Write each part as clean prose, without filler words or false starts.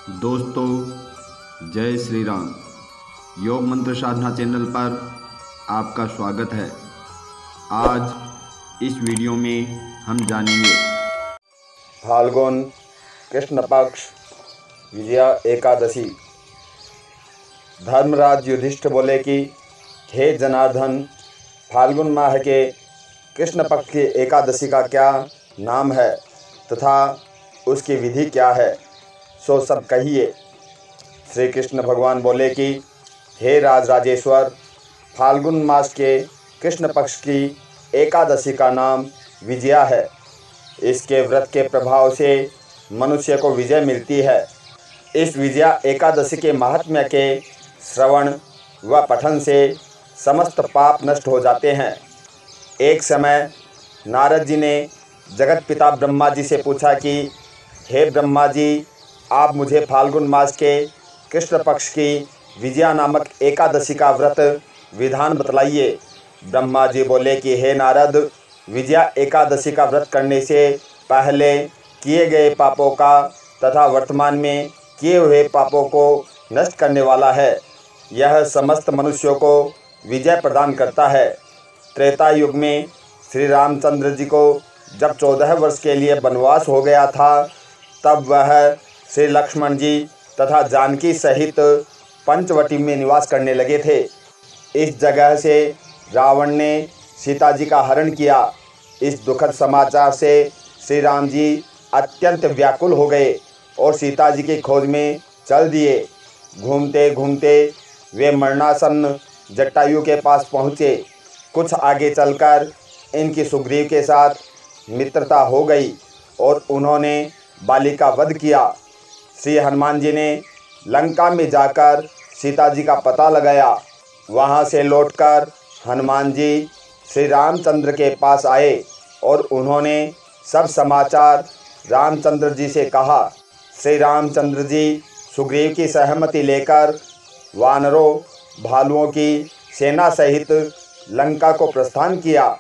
दोस्तों, जय श्री राम। योग मंत्र साधना चैनल पर आपका स्वागत है। आज इस वीडियो में हम जानेंगे फाल्गुन कृष्ण पक्ष विजया एकादशी। धर्मराज युधिष्ठिर बोले कि हे जनार्दन, फाल्गुन माह के कृष्ण पक्ष की एकादशी का क्या नाम है तथा उसकी विधि क्या है, सो सब कहिए। श्री कृष्ण भगवान बोले कि हे राजराजेश्वर, फाल्गुन मास के कृष्ण पक्ष की एकादशी का नाम विजया है। इसके व्रत के प्रभाव से मनुष्य को विजय मिलती है। इस विजया एकादशी के महात्म्य के श्रवण व पठन से समस्त पाप नष्ट हो जाते हैं। एक समय नारद जी ने जगत पिता ब्रह्मा जी से पूछा कि हे ब्रह्मा जी, आप मुझे फाल्गुन मास के कृष्ण पक्ष की विजया नामक एकादशी का व्रत विधान बतलाइए। ब्रह्मा जी बोले कि हे नारद, विजया एकादशी का व्रत करने से पहले किए गए पापों का तथा वर्तमान में किए हुए पापों को नष्ट करने वाला है। यह समस्त मनुष्यों को विजय प्रदान करता है। त्रेता युग में श्री रामचंद्र जी को जब 14 वर्ष के लिए वनवास हो गया था, तब वह श्री लक्ष्मण जी तथा जानकी सहित पंचवटी में निवास करने लगे थे। इस जगह से रावण ने सीता जी का हरण किया। इस दुखद समाचार से श्री राम जी अत्यंत व्याकुल हो गए और सीता जी की खोज में चल दिए। घूमते घूमते वे मरणासन्न जटायु के पास पहुँचे। कुछ आगे चलकर इनकी सुग्रीव के साथ मित्रता हो गई और उन्होंने बाली का वध किया। श्री हनुमान जी ने लंका में जाकर सीता जी का पता लगाया। वहां से लौटकर हनुमान जी श्री रामचंद्र के पास आए और उन्होंने सब समाचार रामचंद्र जी से कहा। श्री रामचंद्र जी सुग्रीव की सहमति लेकर वानरों भालुओं की सेना सहित लंका को प्रस्थान किया।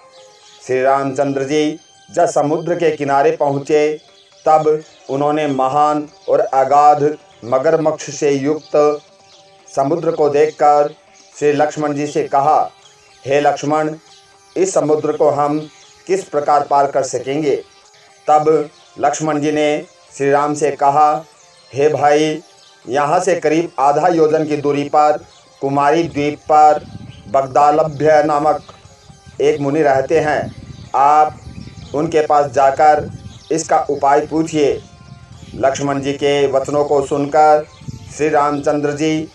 श्री रामचंद्र जी जब समुद्र के किनारे पहुँचे, तब उन्होंने महान और अगाध मगरमच्छ से युक्त समुद्र को देखकर श्री लक्ष्मण जी से कहा, हे लक्ष्मण, इस समुद्र को हम किस प्रकार पार कर सकेंगे। तब लक्ष्मण जी ने श्री राम से कहा, हे भाई, यहाँ से करीब आधा योजन की दूरी पर कुमारी द्वीप पर बगदालभ्य नामक एक मुनि रहते हैं। आप उनके पास जाकर इसका उपाय पूछिए। लक्ष्मण जी के वचनों को सुनकर श्री रामचंद्र जी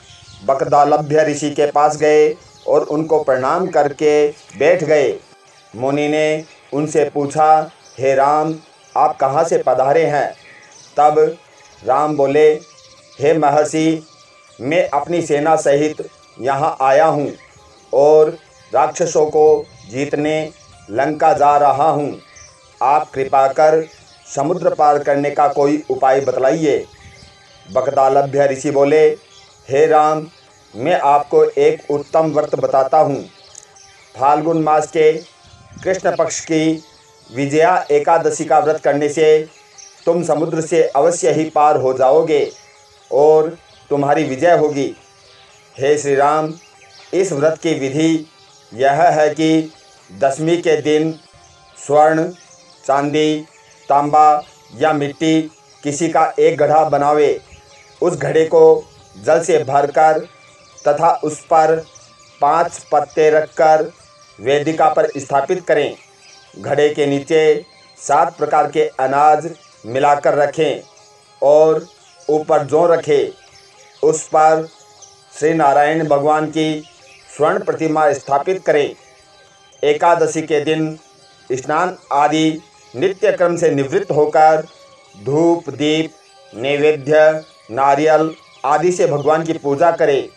बगदालभ्य ऋषि के पास गए और उनको प्रणाम करके बैठ गए। मुनि ने उनसे पूछा, हे राम, आप कहाँ से पधारे हैं। तब राम बोले, हे महर्षि, मैं अपनी सेना सहित यहाँ आया हूँ और राक्षसों को जीतने लंका जा रहा हूँ। आप कृपा कर समुद्र पार करने का कोई उपाय बतलाइए। बगदालभ्य ऋषि बोले, हे राम, मैं आपको एक उत्तम व्रत बताता हूँ। फाल्गुन मास के कृष्ण पक्ष की विजया एकादशी का व्रत करने से तुम समुद्र से अवश्य ही पार हो जाओगे और तुम्हारी विजय होगी। हे श्री राम, इस व्रत की विधि यह है कि दशमी के दिन स्वर्ण, चांदी, तांबा या मिट्टी किसी का एक घड़ा बनावे। उस घड़े को जल से भरकर तथा उस पर 5 पत्ते रखकर वेदिका पर स्थापित करें। घड़े के नीचे 7 प्रकार के अनाज मिलाकर रखें और ऊपर जौ रखें। उस पर श्री नारायण भगवान की स्वर्ण प्रतिमा स्थापित करें। एकादशी के दिन स्नान आदि नित्य क्रम से निवृत्त होकर धूप, दीप, नैवेद्य, नारियल आदि से भगवान की पूजा करें।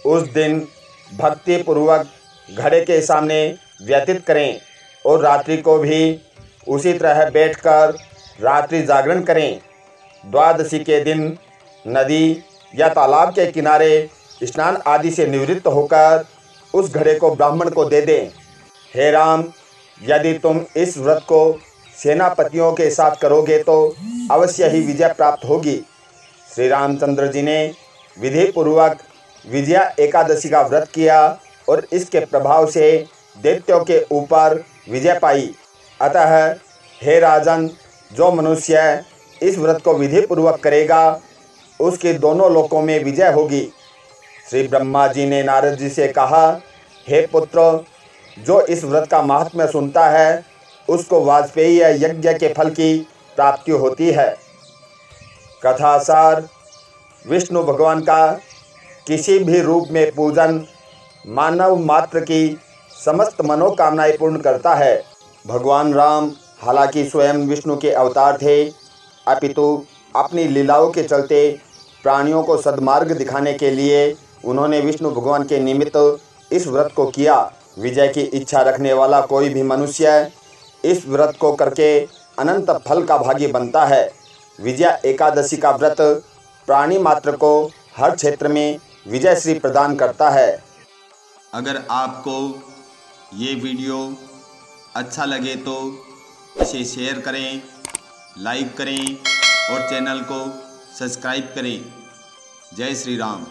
उस दिन भक्ति पूर्वक घड़े के सामने व्यतीत करें और रात्रि को भी उसी तरह बैठकर रात्रि जागरण करें। द्वादशी के दिन नदी या तालाब के किनारे स्नान आदि से निवृत्त होकर उस घड़े को ब्राह्मण को दे दें। हे राम, यदि तुम इस व्रत को सेनापतियों के साथ करोगे तो अवश्य ही विजय प्राप्त होगी। श्री रामचंद्र जी ने विधि पूर्वक विजया एकादशी का व्रत किया और इसके प्रभाव से दैत्यों के ऊपर विजय पाई। अतः हे राजन, जो मनुष्य इस व्रत को विधि पूर्वक करेगा उसके दोनों लोकों में विजय होगी। श्री ब्रह्मा जी ने नारद जी से कहा, हे पुत्र, जो इस व्रत का महात्म्य सुनता है उसको वाजपेयी यज्ञ के फल की प्राप्ति होती है। कथासार, विष्णु भगवान का किसी भी रूप में पूजन मानव मात्र की समस्त मनोकामनाएं पूर्ण करता है। भगवान राम हालांकि स्वयं विष्णु के अवतार थे, अपितु अपनी लीलाओं के चलते प्राणियों को सद्मार्ग दिखाने के लिए उन्होंने विष्णु भगवान के निमित्त इस व्रत को किया। विजय की इच्छा रखने वाला कोई भी मनुष्य इस व्रत को करके अनंत फल का भागी बनता है। विजया एकादशी का व्रत प्राणी मात्र को हर क्षेत्र में विजय श्री प्रदान करता है। अगर आपको ये वीडियो अच्छा लगे तो इसे शेयर करें, लाइक करें और चैनल को सब्सक्राइब करें। जय श्री राम।